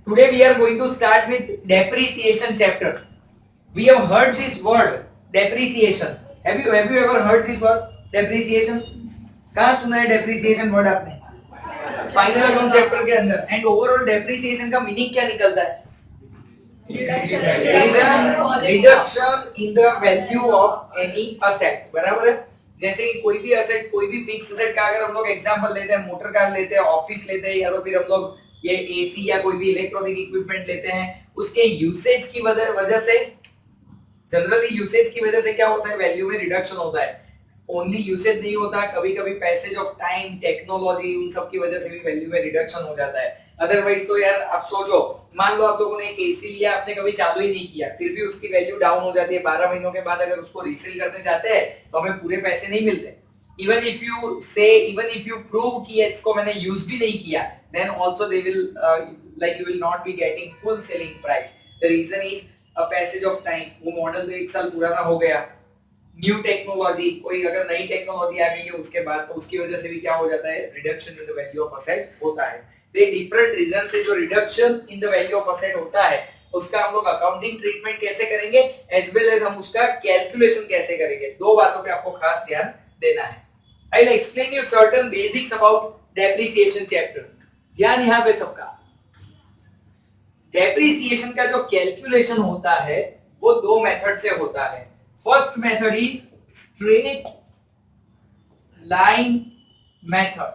Today we are going to start with depreciation chapter. We have heard this word depreciation. Have you ever heard this word depreciation? कहाँ सुना है depreciation word आपने? Final account chapter के अंदर. And overall depreciation का meaning क्या निकलता है? Reduction in the value of any asset. बराबर है. जैसे कि कोई भी असेट, कोई भी फिक्स असेट का अगर हम लोग एग्जांपल लेते हैं, मोटर कार लेते हैं, ऑफिस लेते हैं, या तो फिर हम लोग ये एसी या कोई भी इलेक्ट्रॉनिक इक्विपमेंट लेते हैं, उसके यूसेज की वजह से, जनरली यूसेज की वजह से क्या होता है? वैल्यू में रिडक्शन होता है. ओनली यूसेज नहीं होता, कभी कभी पैसेज ऑफ टाइम, टेक्नोलॉजी, उन सब की वजह से भी वैल्यू में रिडक्शन हो जाता है. अदरवाइज तो यार आप सोचो, मान लो आप लोगों ने एक एसी लिया, आपने कभी चालू ही नहीं किया, फिर भी उसकी वैल्यू डाउन हो जाती है. 12 महीनों के बाद अगर उसको रीसेल करने जाते हैं तो हमें पूरे पैसे नहीं मिलते. इवन इफ यू प्रूव कि इसको मैंने यूज भी नहीं किया, then also they will like you will not be getting full selling price. The reason is a passage of time. वो मॉडल तो 1 साल पुराना हो गया. न्यू टेक्नोलॉजी, कोई अगर नई टेक्नोलॉजी आ गई है उसके बाद, तो उसकी वजह से भी क्या हो जाता है? Reduction in the value of asset होता है. तो ये डिफरेंट रीजन से जो reduction in the value of asset होता है, उसका हम लोग अकाउंटिंग ट्रीटमेंट कैसे करेंगे, एज वेल एज हम उसका कैलकुलेशन कैसे करेंगे, दो बातों पे आपको खास ध्यान देना है. I will explain you certain basics about depreciation chapter. ध्यान यहाँ पे सबका. डेप्रिसिएशन का जो कैलकुलेशन होता है वो दो मेथड से होता है. First method is straight line method,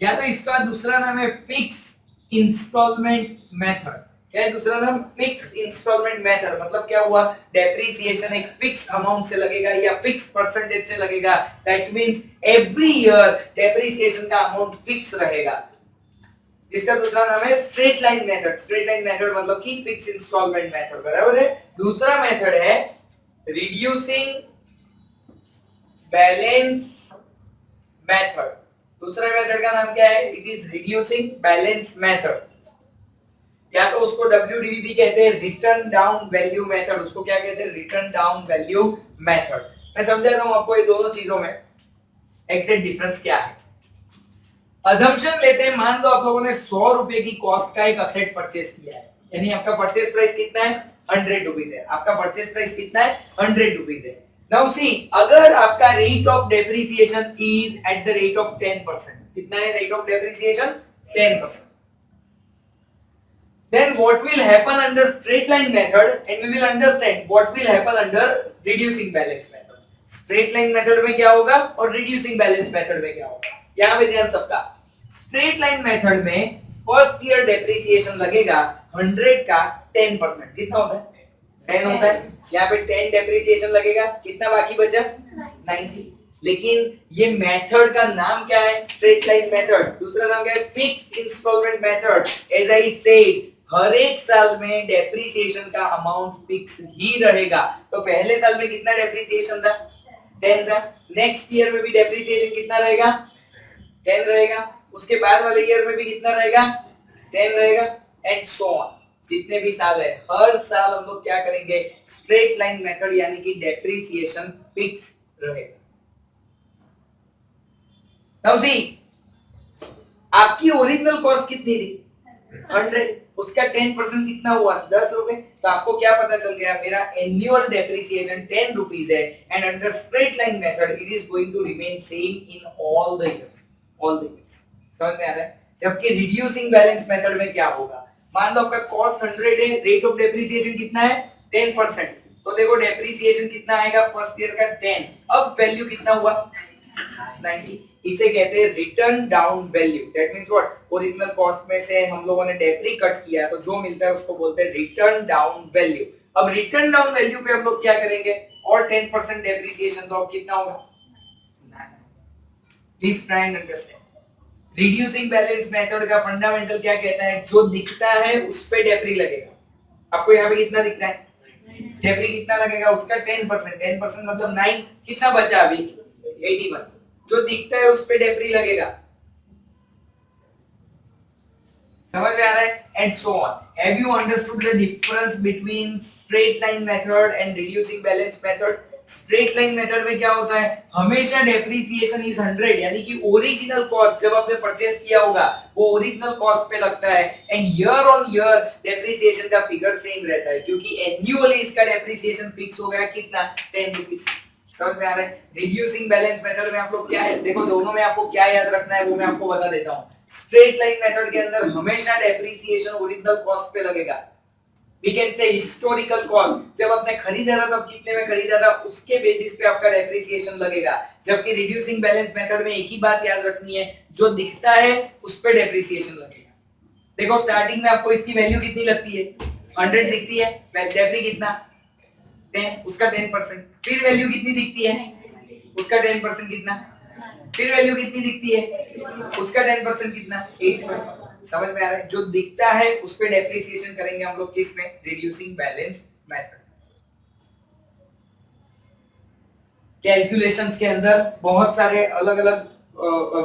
या तो इसका दूसरा नाम है फिक्स इंस्टॉलमेंट मेथड. क्या है दूसरा नाम? Fix instalment method. मतलब क्या हुआ? डेप्रिसिएशन एक फिक्स अमाउंट से लगेगा या फिक्स परसेंटेज से लगेगा. That means every year depreciation का अमाउंट फिक्स रहेगा, जिसका दूसरा नाम है straight line method. Straight line method मतलब कि फिक्स इंस्टॉलमेंट मेथड. बराबर है. दूसरा मेथड है रिड्यूसिंग बैलेंस मेथड. दूसरा मेथड का नाम क्या है? It is reducing balance method, या तो उसको WDV कहते हैं, रिटर्न डाउन वैल्यू मेथड. उसको क्या कहते हैं? Return down value method. मैं समझाता हूं आपको ये दोनों चीजों में एग्जैक्ट डिफरेंस क्या है. अजम्पशन लेते हैं, मान लो आप लोगों ने 100 रुपए की कॉस्ट का एक असेट परचेस किया है, यानी आपका परचेस प्राइस कितना है? 100 रुपीज है. आपका परचेस प्राइस कितना है? 100 रुपीज है. नाउ सी, अगर आपका rate of depreciation is at the rate of 10%. कितना है rate of depreciation? 10%. Then what will happen under straight line method, and we will understand what will happen under reducing balance method. Straight line method में क्या होगा और reducing balance method में क्या होगा, यहाँ पे ध्यान सबका. Straight line method में फर्स्ट ईयर डेप्रिसिएशन लगेगा 100 का 10%. कितना होता है? 10 होता है. यहाँ पे 10 डेप्रिसिएशन लगेगा, कितना बाकी बचा? 90. लेकिन ये मेथड का नाम क्या है? Straight line method. दूसरा नाम क्या है? Fix instalment method. As I said, हर एक साल में डेप्रिसिएशन का अमाउंट फिक्स ही रहेगा. तो पहले साल में कितना डेप्रिसिएशन था? 10 था. नेक्स्ट ईयर में भी डेप्रिसिएशन कितना रहेगा? 10 रहेगा. उसके बाद वाले ईयर में भी कितना रहेगा? 10 रहेगा, एंड सो ऑन. जितने भी साल है, हर साल हम लोग क्या करेंगे? स्ट्रेट लाइन मेथड, यानी कि डेप्रिसिएशन फिक्स रहेगा. नाउ सी, आपकी ओरिजिनल कॉस्ट कितनी थी? 100. उसका 10% कितना हुआ? 10 रुपए. तो आपको क्या पता चल गया? मेरा एनुअल डेप्रिसिएशन 10 रुपीस है, and under straight line method it is going to remain same in all the years. समझ में आ रहा है? जबकि रिड्यूसिंग बैलेंस मेथड में क्या होगा? मान लो आपका कॉस्ट 100 है, रेट ऑफ डेप्रिसिएशन कितना है? 10%. तो देखो डेप्रिसिएशन कितना आएगा फर्स्ट ईयर का? 10. अब वैल्यू कितना हुआ? 90. इसे कहते हैं return down value. That means what? Original cost में से हम लोगों ने डेप्री कट किया, तो जो मिलता है उसको बोलते हैं रिटर्न डाउन वैल्यू. अब रिटर्न डाउन वैल्यू पे हम लोग क्या करेंगे? और 10% डेप्रिसिएशन, तो अब कितना होगा? Please try and understand. Reducing balance method का फंडामेंटल क्या कहता है? जो दिखता है उस पे डेप्री लगेगा. आपको यहाँ पे कितना दिखता है? डेप्री कितना लगेगा? उसका 10%. 10% मतलब 9. कितना बचा अभी? 81. जो दिखता है उस पे डेप्री लगेगा. समझ में आ रहा है? And so on. Have you understood the difference between straight line method and reducing balance method? Straight line method में क्या होता है, हमेशा डेप्रिसिएशन इज 100, यानी कि ओरिजिनल कॉस्ट जब आपने परचेस किया होगा वो ओरिजिनल कॉस्ट पे लगता है, and year on year depreciation का फिगर सेम रहता है, क्योंकि एनुअली इसका डेप्रिसिएशन फिक्स हो गया कितना, 10 रुपीस। समझ में आ रहा है? रिड्यूसिंग बैलेंस मेथड में आप लोग क्या है, देखो दोनों में आपको क्या याद रखना है वो मैं आपको बता देता हूँ। स्ट्रेट लाइन मेथड के अंदर हमेशा डेप्रिसिएशन ओरिजिनल कॉस्ट पे लगेगा। We can say historical cost, जब आपने खरीदा था तब कितने में खरीदा था उसके बेसिस पे आपका डेप्रिसिएशन लगेगा। जबकि रिड्यूसिंग बैलेंस मेथड में एक ही बात याद रखनी है, जो दिखता है उस पे डेप्रिसिएशन लगेगा। देखो स्टार्टिंग में आपको इसकी वैल्यू कितनी लगती है, 100 दिखती है, डेप्री कितना 10, उसका 10%। फिर वैल्यू कितनी दिखती है, उसका 10% कितना, फिर वैल्यू कितनी दिखती है, उसका 10% कितना, 8। समझ में आ रहा है? जो दिखता है उस पे डेप्रिसिएशन करेंगे हम लोग किस में, रिड्यूसिंग बैलेंस मेथड। कैलकुलेशंस के अंदर बहुत सारे अलग अलग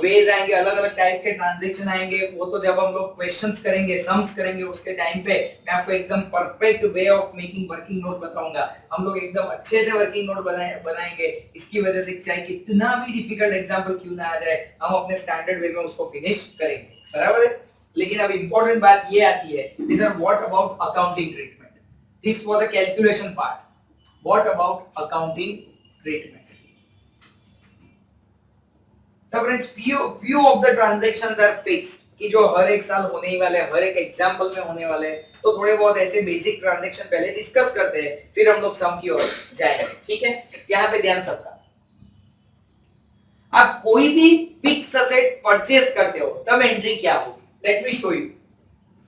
वेज आएंगे, अलग अलग टाइप के ट्रांजैक्शन आएंगे, वो तो जब हम लोग क्वेश्चंस करेंगे, सम्स करेंगे उसके टाइम पे मैं आपको एकदम perfect way of making working note बताऊंगा। हम लोग एकदम अच्छे से वर्किंग नोट बनाएंगे, इसकी वजह से चाहे कितना भी डिफिकल्ट एग्जांपल क्यों ना आ जाए हम अपने स्टैंडर्ड वे में उसको फिनिश करेंगे, बराबर है? लेकिन अब इंपॉर्टेंट बात ये आती है, this are what about accounting treatment, this was a calculation part, what about accounting treatment. तो friends few of the transactions are fixed, कि जो हर एक साल होने ही वाले, हर एक एग्जांपल में होने वाले, तो थोड़े बहुत ऐसे बेसिक ट्रांजैक्शन पहले डिस्कस करते हैं, फिर हम लोग सम की ओर जाएंगे, ठीक है? यहाँ पे ध्यान सबका। आप कोई भी फिक्स असेट परचेज करते हो तब एंट्री क्या होगी, let me show you.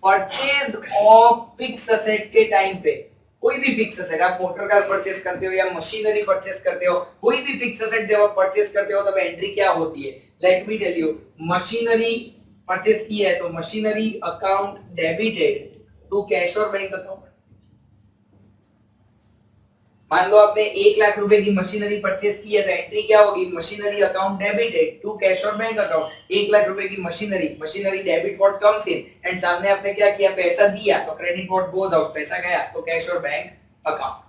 Purchase of fix asset के टाइम पे कोई भी फिक्स असेट, आप मोटर कार परचेज करते हो या मशीनरी परचेज करते हो, कोई भी फिक्स असेट जब आप परचेज करते हो तब एंट्री क्या होती है, let me tell you. Machinery purchase की है तो machinery account debited to cash और बैंक अकाउंट। मान लो आपने 1 लाख रुपए की मशीनरी परचेज की है तो एंट्री क्या होगी, machinery account debited to cash और बैंक अकाउंट। 1 लाख रुपए की machinery debit what comes in, and सामने आपने क्या किया, पैसा दिया तो क्रेडिट व्हाट गोज आउट, पैसा गया तो कैश और बैंक अकाउंट।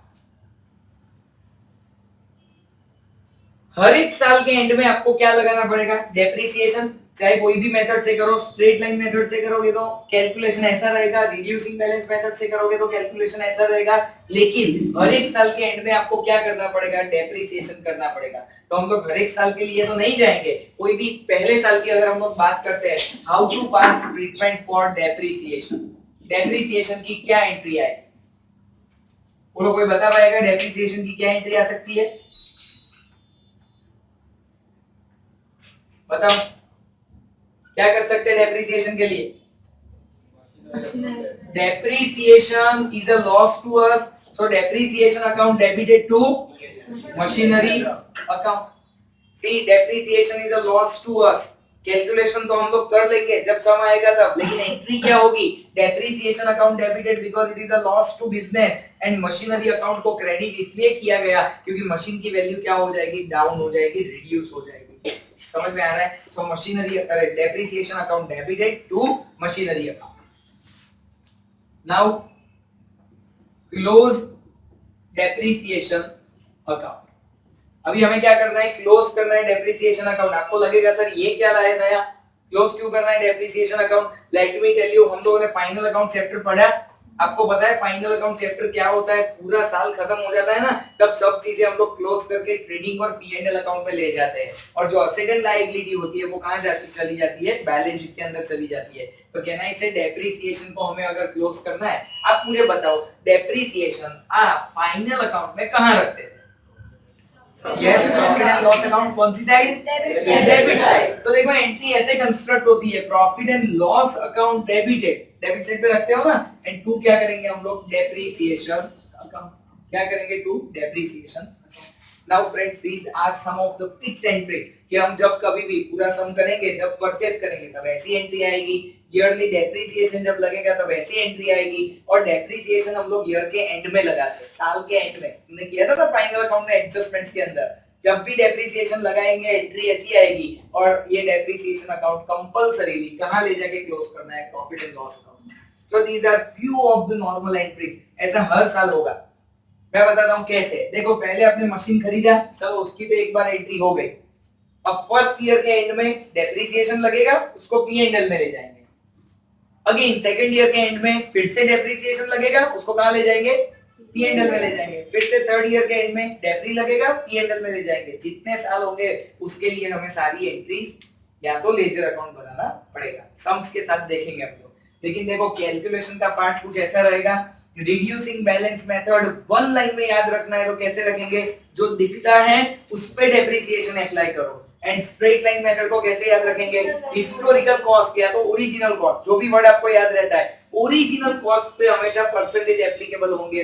हर एक साल के एंड में आपको क्या लगाना पड़ेगा, डेप्रिसिएशन। चाहे कोई भी मेथड से करो, स्ट्रेट लाइन मेथड से करोगे तो कैलकुलेशन ऐसा रहेगा, रिड्यूसिंग बैलेंस मेथड से करोगे तो कैलकुलेशन ऐसा रहेगा, लेकिन हर एक साल के एंड में आपको क्या करना पड़ेगा, डेप्रिसिएशन करना पड़ेगा। तो हम लोग हर एक साल के लिए तो नहीं जाएंगे, कोई भी पहले साल की अगर हम लोग बात करते हैं, how to pass treatment for depreciation, depreciation की क्या एंट्री आएगी, बोलो कोई बता पाएगा डेप्रिसिएशन की क्या एंट्री आ सकती है, बताओ क्या कर सकते हैं डेप्रिसिएशन के लिए। Depreciation is a loss to us, so depreciation account debited to machinery account. See depreciation is a loss to us, calculation तो हम लोग कर लेंगे जब सम आएगा तब, लेकिन एंट्री क्या होगी, depreciation account debited because it is a loss to business, and machinery account को क्रेडिट इसलिए किया गया क्योंकि मशीन की वैल्यू क्या हो जाएगी, डाउन हो जाएगी, रिड्यूस हो जाएगी। समझ में आ रहा है? So machinery depreciation account debited to machinery account. Now close depreciation account. अभी हमें क्या करना है, क्लोज करना है डेप्रिसिएशन अकाउंट। आपको लगेगा सर ये क्या लाया नया, क्लोज क्यों करना है depreciation account, let me tell you. हम लोगों ने फाइनल अकाउंट चैप्टर पढ़ा, आपको पता है फाइनल अकाउंट चैप्टर क्या होता है, पूरा साल खत्म हो जाता है ना, तब सब चीजें हम लोग क्लोज करके ट्रेडिंग और पी&एल अकाउंट में ले जाते हैं, और जो असेट एंड लायबिलिटी होती है वो कहां चली जाती है, बैलेंस शीट के अंदर चली जाती है। तो कहना है इसे डेप्रिसिएशन को हमें अगर क्लोज करना है, आप मुझे बताओ डेप्रिसिएशन आप फाइनल अकाउंट में कहां रखते हैं, yes profit and loss account कौन सी साइड, डेबिट साइड। तो देखो एंट्री ऐसे कंस्ट्रक्ट होती है, profit and loss account debited, debit side पे रखते हो ना, एंड टू क्या करेंगे हम लोग, डेप्रिसिएशन अकाउंट, क्या करेंगे, to depreciation. Now friends these are some of the fix entries, कि हम जब कभी भी पूरा सम करेंगे, जब परचेज करेंगे तब ऐसी एंट्री आएगी, ईयरली डेप्रिसिएशन जब लगेगा तब ऐसी एंट्री आएगी, और डेप्रिसिएशन हम लोग ईयर के एंड में लगाते हैं, साल के एंड में। हमने किया था ना फाइनल अकाउंट में एडजस्टमेंट्स के अंदर, जब भी डेप्रिसिएशन लगाएंगे एंट्री ऐसी आएगी, और ये डेप्रिसिएशन अकाउंट कंपल्सरीली कहां ले जाके क्लोज करना है, profit and loss account. So these are few of the normal entries, ऐसा हर साल होगा। मैं बताता हूँ कैसे। देखो पहले आपने मशीन खरीदा, चलो उसकी तो एक बार एंट्री हो गई। अब फर्स्ट ईयर के एंड में डेप्रिसिएशन लगेगा, उसको P&L में ले जाएंगे। अगेन सेकंड ईयर के एंड में फिर से डेप्रिसिएशन लगेगा, उसको कहां ले जाएंगे? P&L में ले जाएंगे। फिर से थर्ड ईयर के एंड में डेप्री लगेगा, P&L में ले जाएंगे। जितने साल होंगे उसके लिए हमें सारी एंट्रीज या तो लेजर अकाउंट बनाना पड़ेगा, सम्स के साथ देखेंगे हम लोग। लेकिन देखो कैलकुलेशन का पार्ट कुछ ऐसा रहेगा, reducing balance method one line में याद रखना है तो कैसे रखेंगे? जो दिखता है उस पे डेप्रिसिएशन अप्लाई करो। एंड स्ट्रेट लाइन मेथड को कैसे याद रखेंगे? हिस्टोरिकल कॉस्ट या तो ओरिजिनल कॉस्ट, जो भी वर्ड आपको याद रहता है, ओरिजिनल कॉस्ट पे हमेशा परसेंटेज एप्लीकेबल होंगे।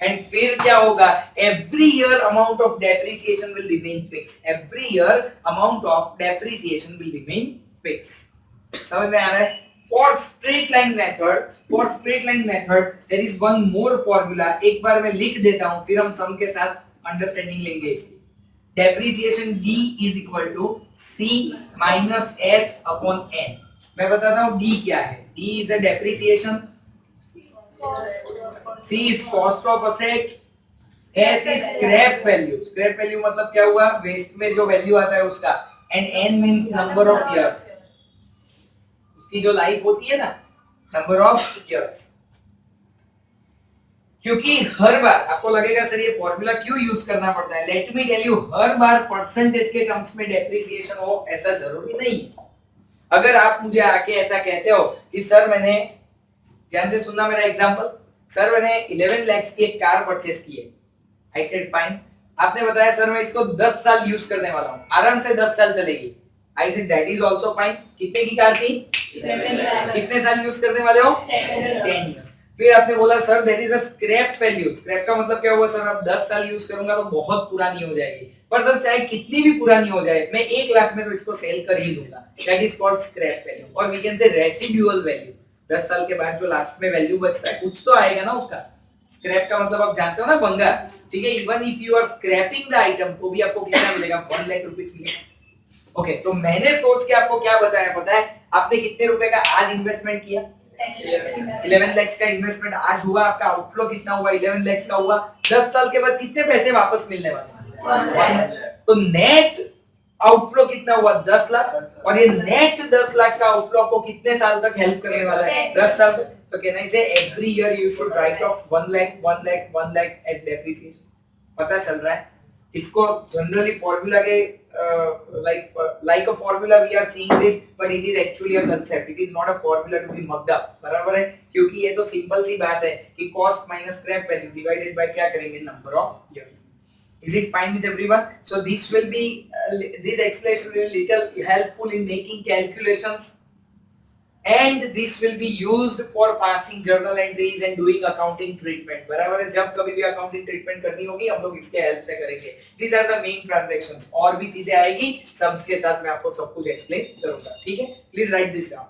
एंड फिर क्या होगा? Every year amount of depreciation will remain fix. Every year amount of depreciation will remain fix. समझ में आ रहा है? For straight line method, there is one more formula. एक बार मैं लिख देता हूं, फिर हम सम के साथ अंडरस्टैंडिंग लेंगे इसकी। Depreciation D is equal to C minus S upon N. मैं बताता हूं D क्या है। D is a depreciation, C is cost of asset, S is scrap value. Scrap value मतलब क्या हुआ? वेस्ट में जो वैल्यू आता है उसका। And N means number of years, उसकी जो लाइफ होती है ना, नंबर ऑफ इयर्स। क्योंकि हर बार आपको लगेगा सर ये फॉर्मूला क्यों यूज करना पड़ता है, लेट मी टेल यू, हर बार परसेंटेज के टर्म्स में डेप्रिसिएशन हो ऐसा जरूरी नहीं। अगर आप मुझे आके ऐसा कहते हो कि सर मैंने, ध्यान से सुनना मेरा एग्जांपल, सर मैंने 11 लाख की एक कार परचेस की है। I said fine. आपने बताया सर मैं इसको 10 साल यूज करने वाला हूं, आराम से 10 साल चलेगी। I said that is also fine. कितने की कार थी? कितने साल यूज करने वाले हो? 10 इयर्स। फिर आपने बोला sir there is a scrap value. Scrap का मतलब क्या हुआ? सर अब 10 साल यूज करूंगा तो बहुत पुरानी हो जाएगी, पर सर चाहे कितनी भी पुरानी हो जाए मैं 1 लाख में तो इसको सेल कर ही दूंगा। That is called scrap value, और we can say residual value. 10 साल के बाद जो लास्ट में वैल्यू बचता है कुछ तो आएगा ना उसका। स्क्रैप का मतलब आप जानते हो ना, भंगा। ठीक है, even if you are scrapping the item तो भी आपको कितना मिलेगा? 1 लाख रुपीस मिलेगा। ओके, तो मैंने सोच के आपको क्या बताया पता है? आपने कितने रुपए का आज इन्वेस्टमेंट किया? 11 लाख का इन्वेस्टमेंट आज हुआ। आपका आउटफ्लो कितना हुआ? 11 लाख का हुआ। 10 साल के बाद कितने पैसे वापस मिलने वाले? तो नेट आउटफ्लो कितना हुआ? 10 लाख। और ये नेट 10 लाख का आउटफ्लो आपको कितने साल तक हेल्प करने वाला है? 10 साल तक। तो कहना है every year you should write off 1 lakh 1 lakh 1 lakh as depreciation. पता चल रहा है? इसको जनरली फॉर्मूला के like a formula we are seeing this, but it is actually a concept. It is not a formula to be mugged up. बराबर है? क्योंकि ये तो सिंपल सी बात है कि cost minus scrap value divided by क्या करेंगे? number of years. Is it fine with everyone? So this will be this explanation will be little helpful in making calculations, and this will be used for passing journal entries and doing accounting treatment. बराबर है? जब कभी भी accounting treatment करनी होगी हम लोग इसके हेल्प से करेंगे। These are the main transactions. और भी चीजें आएगी, सम्स के साथ मैं आपको सब कुछ एक्सप्लेन करूंगा। ठीक है, प्लीज राइट दिस डाउन।